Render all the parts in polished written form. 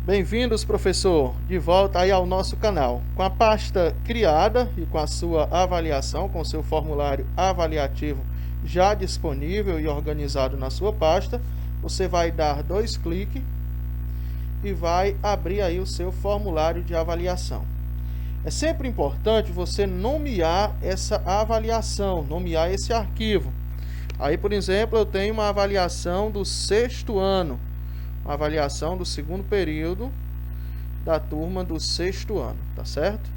Bem-vindos, professor, de volta aí ao nosso canal. Com a pasta criada e com a sua avaliação, com o seu formulário avaliativo já disponível e organizado na sua pasta, você vai dar 2 cliques e vai abrir aí o seu formulário de avaliação. É sempre importante você nomear essa avaliação, nomear esse arquivo. Aí, por exemplo, eu tenho uma avaliação do 6º ano, uma avaliação do 2º período da turma do 6º ano, tá certo?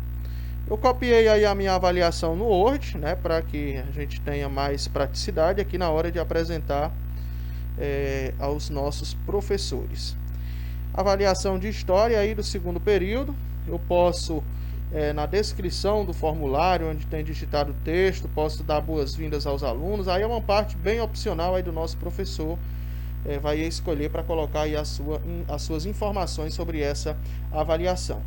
Eu copiei aí a minha avaliação no Word, né, para que a gente tenha mais praticidade aqui na hora de apresentar aos nossos professores. Avaliação de história aí do 2º período, eu posso na descrição do formulário, onde tem digitado o texto, posso dar boas-vindas aos alunos. Aí é uma parte bem opcional aí do nosso professor, vai escolher para colocar aí as suas informações sobre essa avaliação.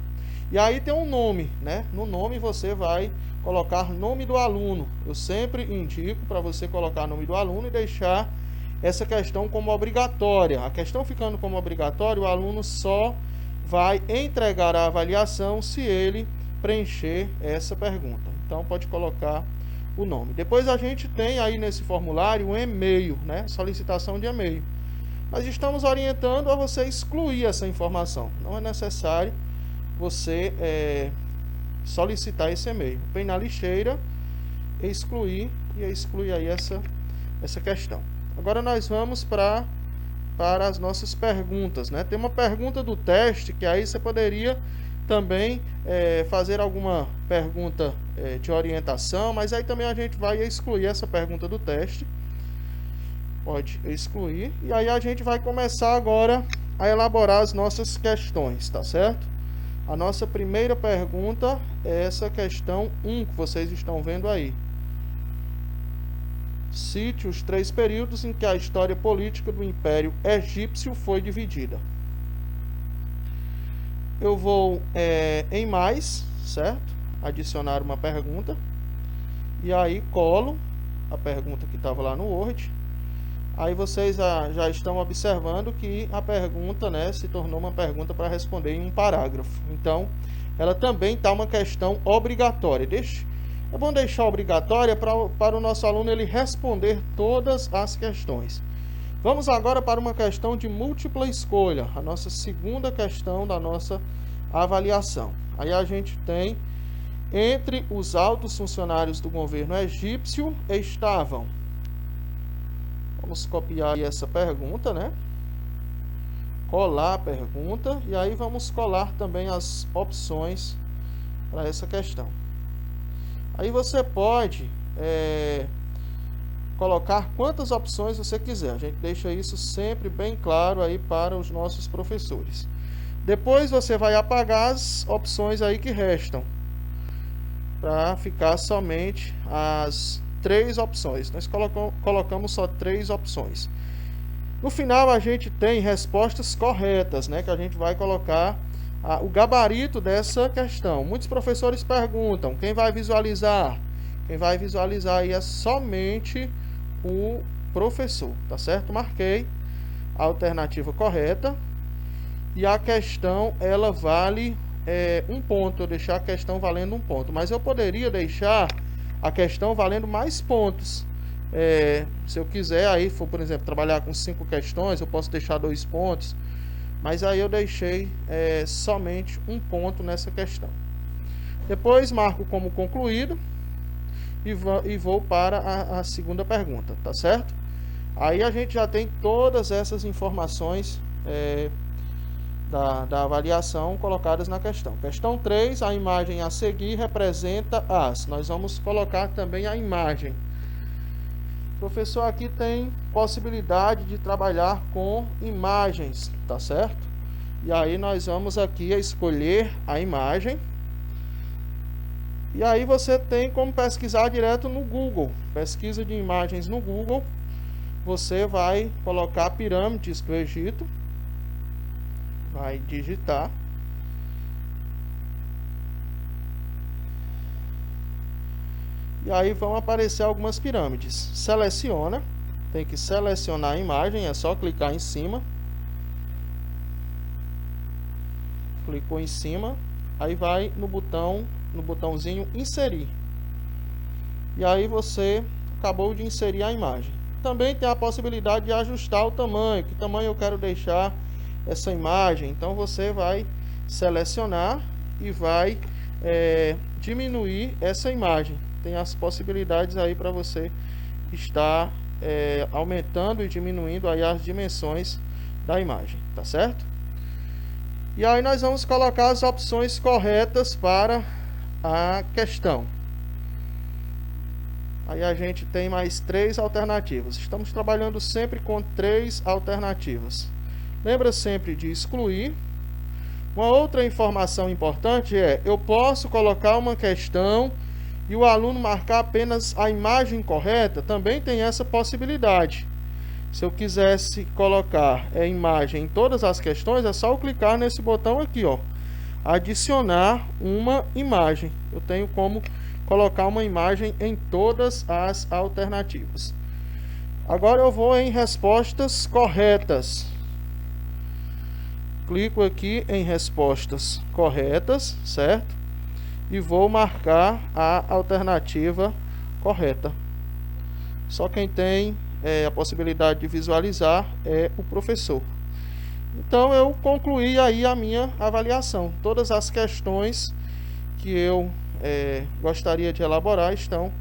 E aí tem um nome, né? No nome você vai colocar nome do aluno. Eu sempre indico para você colocar nome do aluno e deixar essa questão como obrigatória. A questão ficando como obrigatória, o aluno só vai entregar a avaliação se ele preencher essa pergunta. Então pode colocar o nome. Depois a gente tem aí nesse formulário um e-mail, né? Solicitação de e-mail. Nós estamos orientando a você excluir essa informação. Não é necessário você solicitar esse e-mail. Vem na lixeira, excluir aí essa questão. Agora nós vamos para as nossas perguntas, né? Tem uma pergunta do teste que aí você poderia também fazer alguma pergunta de orientação, mas aí também a gente vai excluir essa pergunta do teste. Pode excluir. E aí a gente vai começar agora a elaborar as nossas questões, tá certo? A nossa primeira pergunta é essa questão 1 que vocês estão vendo aí. Cite os 3 períodos em que a história política do Império Egípcio foi dividida. Eu vou em mais, certo? Adicionar uma pergunta. E aí colo a pergunta que estava lá no Word. Aí vocês já estão observando que a pergunta, né, se tornou uma pergunta para responder em um parágrafo. Então, ela também está uma questão obrigatória. É bom deixar obrigatória para o nosso aluno ele responder todas as questões. Vamos agora para uma questão de múltipla escolha, a nossa segunda questão da nossa avaliação. Aí a gente tem, entre os altos funcionários do governo egípcio estavam... Vamos copiar essa pergunta, né? Colar a pergunta e aí vamos colar também as opções para essa questão. Aí você pode colocar quantas opções você quiser. A gente deixa isso sempre bem claro aí para os nossos professores. Depois você vai apagar as opções aí que restam, para ficar somente as 3 opções. Nós colocamos só 3 opções. No final a gente tem respostas corretas, né, que a gente vai colocar o gabarito dessa questão. Muitos professores perguntam, quem vai visualizar? Quem vai visualizar aí é somente o professor, tá certo? Marquei a alternativa correta e a questão ela vale 1 ponto. Eu deixar a questão valendo 1 ponto, mas eu poderia deixar a questão valendo mais pontos. Se eu quiser, aí for, por exemplo, trabalhar com 5 questões, eu posso deixar 2 pontos, mas aí eu deixei somente 1 ponto nessa questão. Depois marco como concluído e vou para a segunda pergunta, tá certo? Aí a gente já tem todas essas informações da avaliação colocadas na questão. Questão 3, a imagem a seguir representa as. Nós vamos colocar também a imagem. O professor aqui tem possibilidade de trabalhar com imagens, tá certo? E aí nós vamos aqui escolher a imagem. E aí você tem como pesquisar direto no Google. Pesquisa de imagens no Google. Você vai colocar pirâmides do Egito. Vai digitar. E aí vão aparecer algumas pirâmides. Seleciona. Tem que selecionar a imagem. É só clicar em cima. clicou em cima, aí vai no botãozinho inserir. E aí você acabou de inserir a imagem. Também tem a possibilidade de ajustar o tamanho, que tamanho eu quero deixar essa imagem. Então você vai selecionar e vai diminuir essa imagem. Tem as possibilidades aí para você estar aumentando e diminuindo aí as dimensões da imagem, tá certo? E aí nós vamos colocar as opções corretas para a questão. Aí a gente tem mais 3 alternativas. Estamos trabalhando sempre com 3 alternativas. Lembra sempre de excluir. Uma outra informação importante eu posso colocar uma questão e o aluno marcar apenas a imagem correta. Também tem essa possibilidade. Se eu quisesse colocar a imagem em todas as questões, é só eu clicar nesse botão aqui, ó, adicionar uma imagem. Eu tenho como colocar uma imagem em todas as alternativas. Agora eu vou em respostas corretas. Clico aqui em respostas corretas, certo? E vou marcar a alternativa correta. Só quem tem a possibilidade de visualizar é o professor. Então eu concluí aí a minha avaliação. Todas as questões que eu gostaria de elaborar estão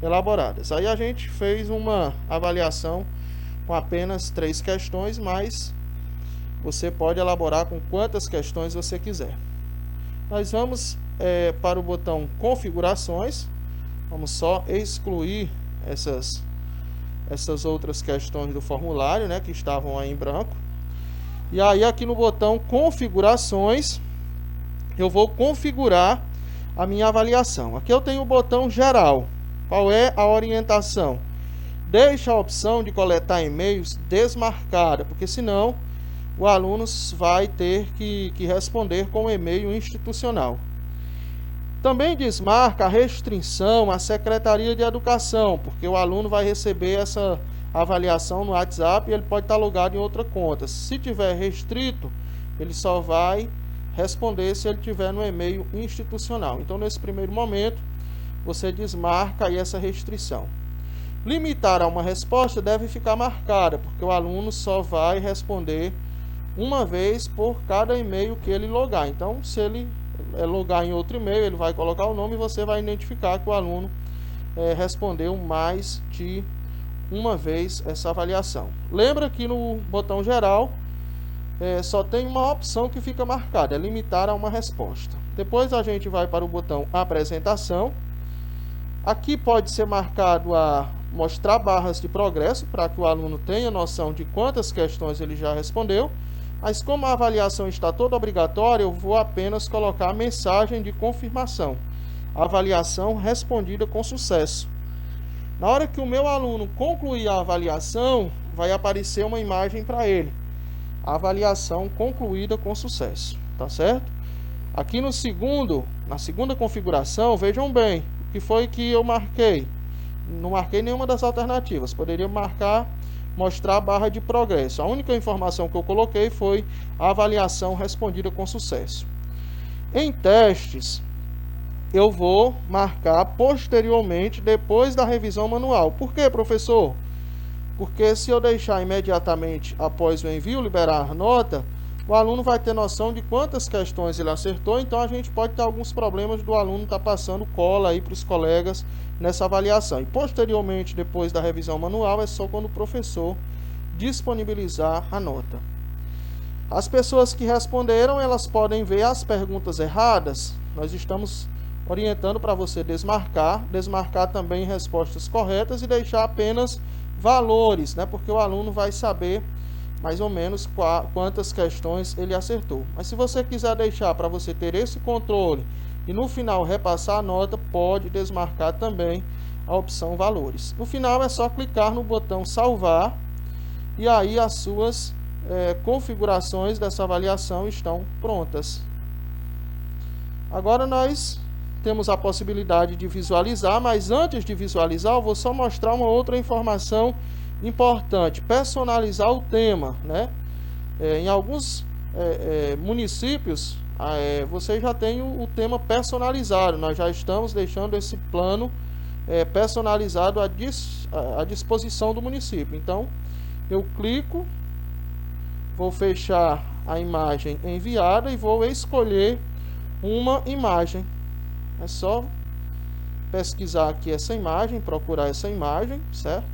elaboradas. Aí a gente fez uma avaliação com apenas 3 questões, mas você pode elaborar com quantas questões você quiser. Nós vamos para o botão configurações. Vamos só excluir essas outras questões do formulário, né, que estavam aí em branco. E aí aqui no botão configurações, eu vou configurar a minha avaliação. Aqui eu tenho o botão geral. Qual é a orientação? Deixa a opção de coletar e-mails desmarcada, porque senão o aluno vai ter que responder com um e-mail institucional. Também desmarca a restrição à Secretaria de Educação, porque o aluno vai receber essa avaliação no WhatsApp e ele pode estar logado em outra conta. Se tiver restrito, ele só vai responder se ele tiver no e-mail institucional. Então, nesse primeiro momento, você desmarca aí essa restrição. Limitar a uma resposta deve ficar marcada, porque o aluno só vai responder uma vez por cada e-mail que ele logar. Então, se ele logar em outro e-mail, ele vai colocar o nome e você vai identificar que o aluno respondeu mais de uma vez essa avaliação. Lembra que no botão geral só tem uma opção que fica marcada, é limitar a uma resposta. Depois a gente vai para o botão apresentação. Aqui pode ser marcado a mostrar barras de progresso, para que o aluno tenha noção de quantas questões ele já respondeu. Mas como a avaliação está toda obrigatória, eu vou apenas colocar a mensagem de confirmação. Avaliação respondida com sucesso. Na hora que o meu aluno concluir a avaliação, vai aparecer uma imagem para ele. Avaliação concluída com sucesso, tá certo? Aqui na segunda configuração, vejam bem, o que foi que eu marquei? Não marquei nenhuma das alternativas, poderia marcar mostrar a barra de progresso. A única informação que eu coloquei foi a avaliação respondida com sucesso. Em testes, eu vou marcar posteriormente, depois da revisão manual. Por quê, professor? Porque se eu deixar imediatamente após o envio liberar nota, o aluno vai ter noção de quantas questões ele acertou, então a gente pode ter alguns problemas do aluno estar passando cola aí para os colegas nessa avaliação. E posteriormente, depois da revisão manual, é só quando o professor disponibilizar a nota. As pessoas que responderam, elas podem ver as perguntas erradas. Nós estamos orientando para você desmarcar também respostas corretas e deixar apenas valores, né? Porque o aluno vai saber mais ou menos quantas questões ele acertou. Mas se você quiser deixar para você ter esse controle e no final repassar a nota, pode desmarcar também a opção valores. No final é só clicar no botão salvar e aí as suas configurações dessa avaliação estão prontas. Agora nós temos a possibilidade de visualizar, mas antes de visualizar eu vou só mostrar uma outra informação importante: personalizar o tema, né? Em alguns municípios você já tem o tema personalizado. Nós já estamos deixando esse plano personalizado à disposição do município. Então, eu clico, vou fechar a imagem enviada e vou escolher uma imagem. É só pesquisar aqui essa imagem, procurar essa imagem, certo?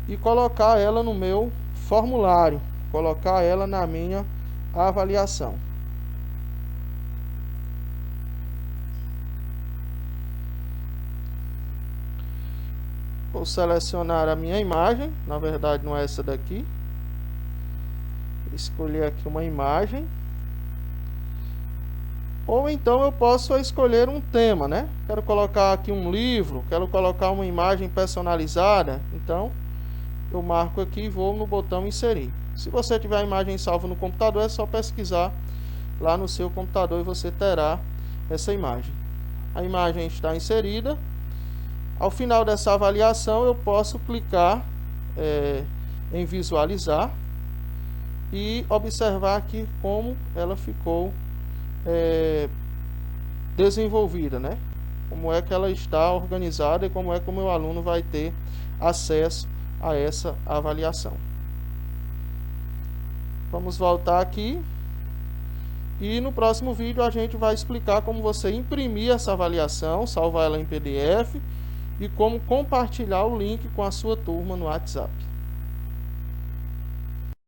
E colocar ela no meu formulário, colocar ela na minha avaliação. Vou selecionar a minha imagem, na verdade não é essa daqui. Escolher aqui uma imagem. Ou então eu posso escolher um tema, né? Quero colocar aqui um livro, quero colocar uma imagem personalizada. Então, eu marco aqui e vou no botão inserir. Se você tiver a imagem salva no computador, é só pesquisar lá no seu computador e você terá essa imagem. A imagem está inserida. Ao final dessa avaliação, eu posso clicar em visualizar e observar aqui como ela ficou desenvolvida, né? Como é que ela está organizada e como é que o meu aluno vai ter acesso a essa avaliação. Vamos voltar aqui e no próximo vídeo a gente vai explicar como você imprimir essa avaliação, salvar ela em PDF e como compartilhar o link com a sua turma no WhatsApp.